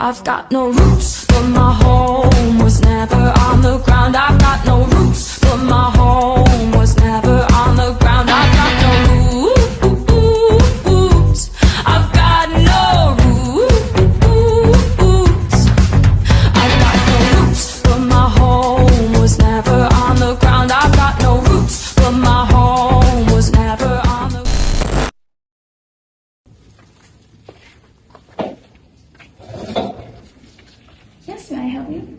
I've got no roots, but my home was never on the ground. I've got no roots, but my home was never on the ground. I've got no roots. I've got no roots. I've got no roots, but my home was never on the ground. I've got no roots, but my home was never on the ground. Yes, may I help you?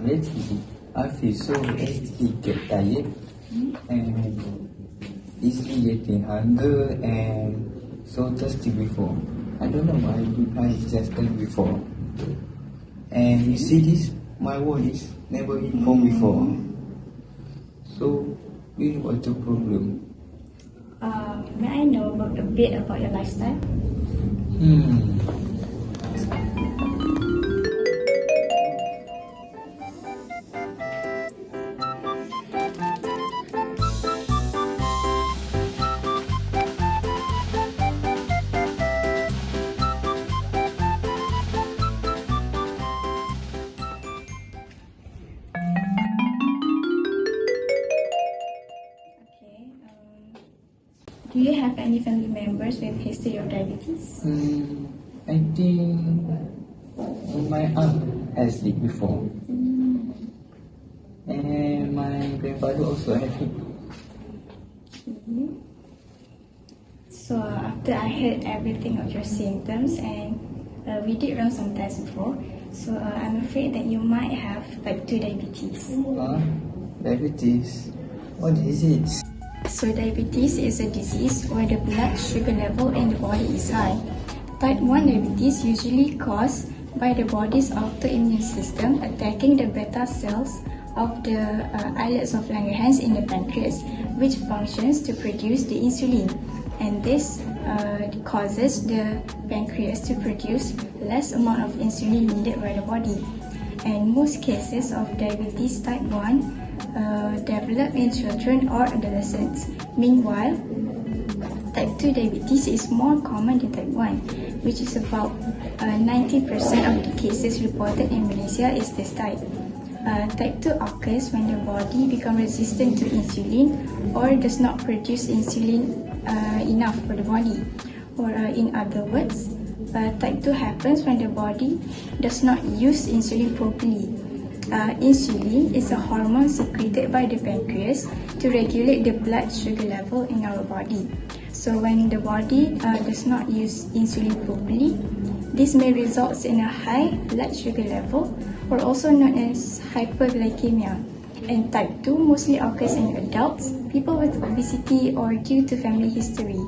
Lately, I feel so easily get tired and easily getting hunger and so thirsty before. I don't know why I just done before. And you see this? My wall is never hit home before. So, really what's the problem? May I know a bit about your lifestyle? Do you have any family members with history of diabetes? I think my aunt has it before. And my grandfather also has it. So after I heard everything of your symptoms and we did run some tests before, so I'm afraid that you might have type 2 diabetes. Diabetes? What is it? So diabetes is a disease where the blood sugar level in the body is high. Type 1 diabetes usually caused by the body's autoimmune system attacking the beta cells of the islets of Langerhans in the pancreas, which functions to produce the insulin. And this causes the pancreas to produce less amount of insulin needed by the body. And most cases of diabetes type 1 develop in children or adolescents. Meanwhile, type 2 diabetes is more common than type 1, which is about 90% of the cases reported in Malaysia is this type. Type 2 occurs when the body becomes resistant to insulin or does not produce insulin enough for the body. Or in other words, type 2 happens when the body does not use insulin properly. Insulin is a hormone secreted by the pancreas to regulate the blood sugar level in our body. So when the body does not use insulin properly, this may result in a high blood sugar level, or also known as hyperglycemia. And type 2 mostly occurs in adults, people with obesity, or due to family history.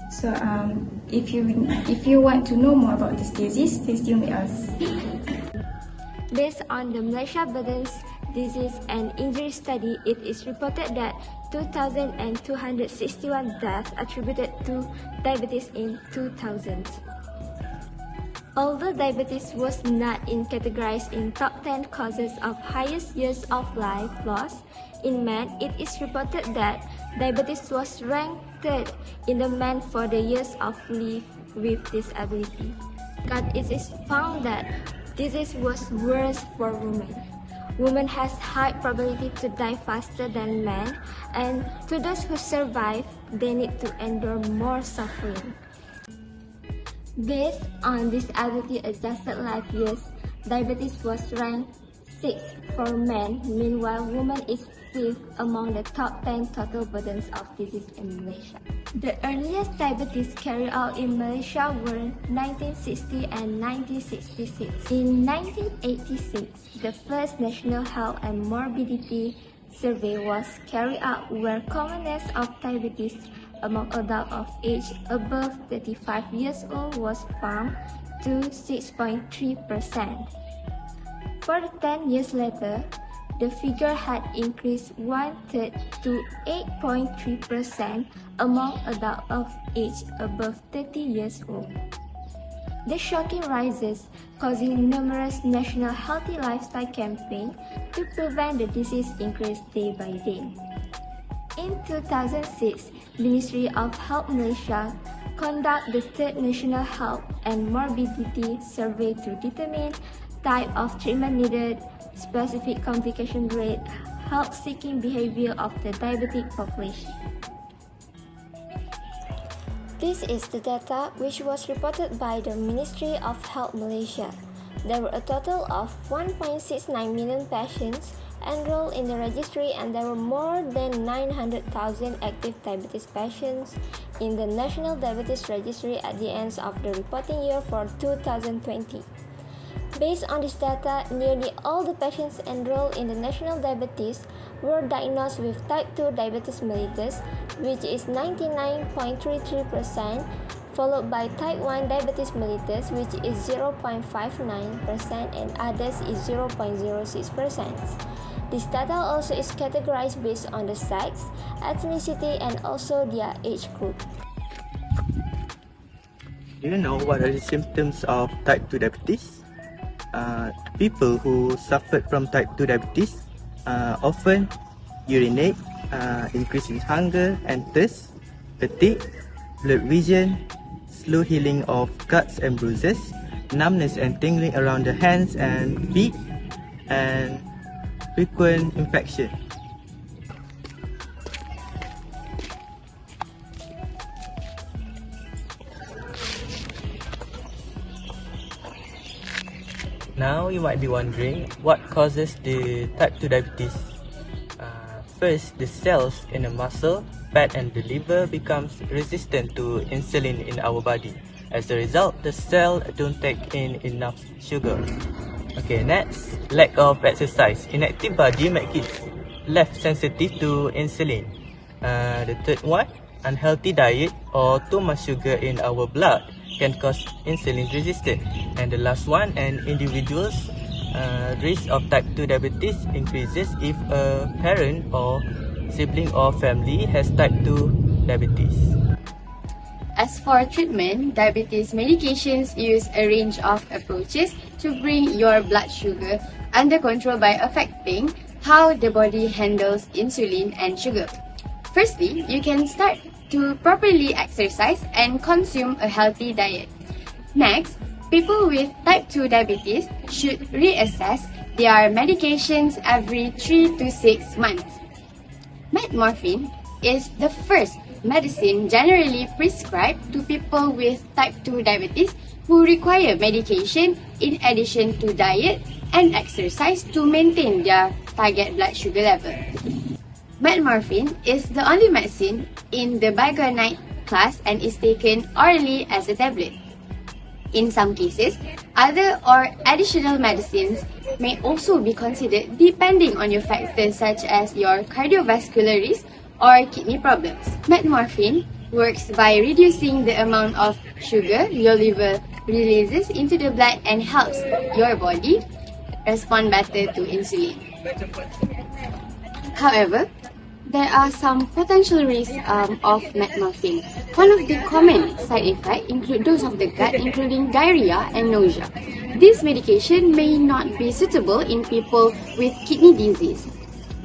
So if you want to know more about this disease, stay tuned with us. Based on the Malaysia Burdens Disease and Injury Study, it is reported that 2,261 deaths attributed to diabetes in 2000. Although diabetes was not categorized in top 10 causes of highest years of life loss in men, it is reported that diabetes was ranked third in the men for the years of life with disability. But it is found that disease was worse for women. Women has high probability to die faster than men, and to those who survive, they need to endure more suffering. Based on disability-adjusted life years, diabetes was ranked 6th for men. Meanwhile, women is 5th among the top 10 total burdens of disease in Malaysia. The earliest diabetes carried out in Malaysia were 1960 and 1966. In 1986, the first National Health and Morbidity Survey was carried out where commonness of diabetes among adults of age above 35 years old was found to 6.3%. For 10 years later, the figure had increased 1/3 to 8.3% among adults of age above 30 years old. The shocking rises causing numerous national healthy lifestyle campaigns to prevent the disease increase day by day. In 2006, Ministry of Health Malaysia conduct the third National Health and Morbidity Survey to determine type of treatment needed, specific complication rate, help-seeking behavior of the diabetic population. This is the data which was reported by the Ministry of Health Malaysia. There were a total of 1.69 million patients enrolled in the registry, and there were more than 900,000 active diabetes patients in the National Diabetes Registry at the end of the reporting year for 2020. Based on this data, nearly all the patients enrolled in the National Diabetes were diagnosed with type 2 diabetes mellitus, which is 99.33%, followed by type 1 diabetes mellitus, which is 0.59%, and others is 0.06%. This data also is categorized based on the sex, ethnicity, and also their age group. Do you know what are the symptoms of type 2 diabetes? People who suffered from type 2 diabetes often urinate, increasing hunger and thirst, fatigue, blurred vision, slow healing of cuts and bruises, numbness and tingling around the hands and feet, and frequent infection. Now you might be wondering what causes the type 2 diabetes. First, the cells in the muscle, fat and the liver becomes resistant to insulin in our body. As a result, the cell don't take in enough sugar. Okay, next, lack of exercise. Inactive body makes it less sensitive to insulin. The third one, unhealthy diet or too much sugar in our blood can cause insulin resistance. And the last one, an individual's risk of type 2 diabetes increases if a parent or sibling or family has type 2 diabetes. As for treatment, diabetes medications use a range of approaches to bring your blood sugar under control by affecting how the body handles insulin and sugar. Firstly, you can start to properly exercise and consume a healthy diet. Next, people with type 2 diabetes should reassess their medications every 3 to 6 months. Metmorphin is the first medicine generally prescribed to people with type 2 diabetes who require medication in addition to diet and exercise to maintain their target blood sugar level. Metmorphin is the only medicine in the biguanide class and is taken orally as a tablet. In some cases, other or additional medicines may also be considered depending on your factors such as your cardiovascular risk or kidney problems. Metmorphin works by reducing the amount of sugar your liver releases into the blood and helps your body respond better to insulin. However, there are some potential risks of metmorphin. One of the common side effects include those of the gut, including diarrhea and nausea. This medication may not be suitable in people with kidney disease.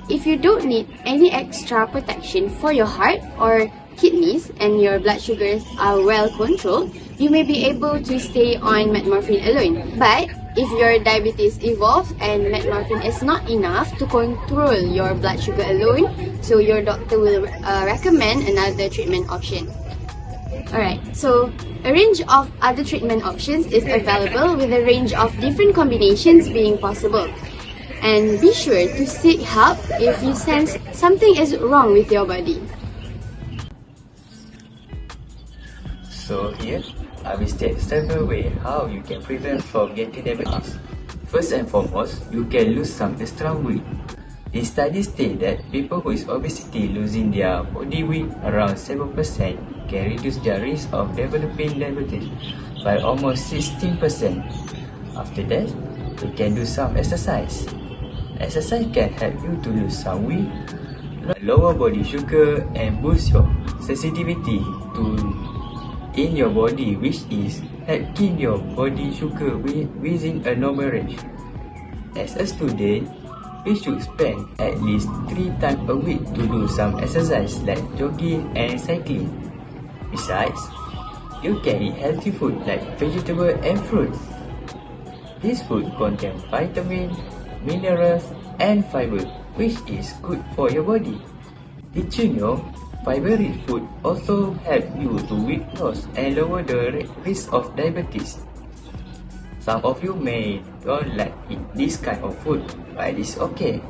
If you don't need any extra protection for your heart or kidneys and your blood sugars are well controlled, you may be able to stay on metmorphin alone. But if your diabetes evolves and metmorphin is not enough to control your blood sugar alone, so your doctor will recommend another treatment option. Alright, so a range of other treatment options is available with a range of different combinations being possible. And be sure to seek help if you sense something is wrong with your body. So here, I will state several ways how you can prevent from getting diabetes. First and foremost, you can lose some extra weight. The studies state that people with obesity losing their body weight around 7% can reduce their risk of developing diabetes by almost 16%. After that, you can do some exercise. Exercise can help you to lose some weight, lower body sugar, and boost your sensitivity to in your body, which is help keep your body sugar within a normal range. As a student, we should spend at least 3 times a week to do some exercise like jogging and cycling. Besides, You can eat healthy food like vegetable and fruits. This food contains vitamins, minerals, and fiber, which is good for your body. Did you know fiber-rich food also help you to weight loss and lower the risk of diabetes? Some of you may don't like eat this kind of food, but it's okay.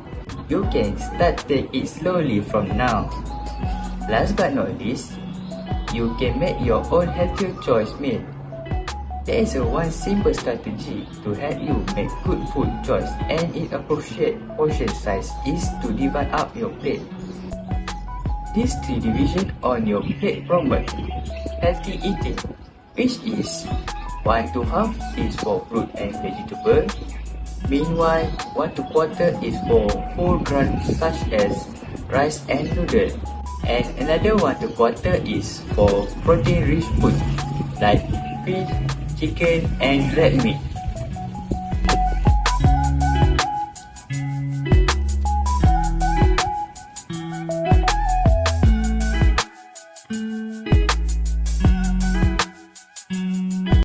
You can start take it slowly from now. Last but not least, you can make your own healthier choice meal. There is one simple strategy to help you make good food choice and its appropriate portion size is to divide up your plate. These 3 divisions on your plate promote healthy eating, which is 1 to half is for fruit and vegetable. Meanwhile, 1 to quarter is for whole grains such as rice and noodle. And another 1 to quarter is for protein-rich food like fish, chicken, and red meat.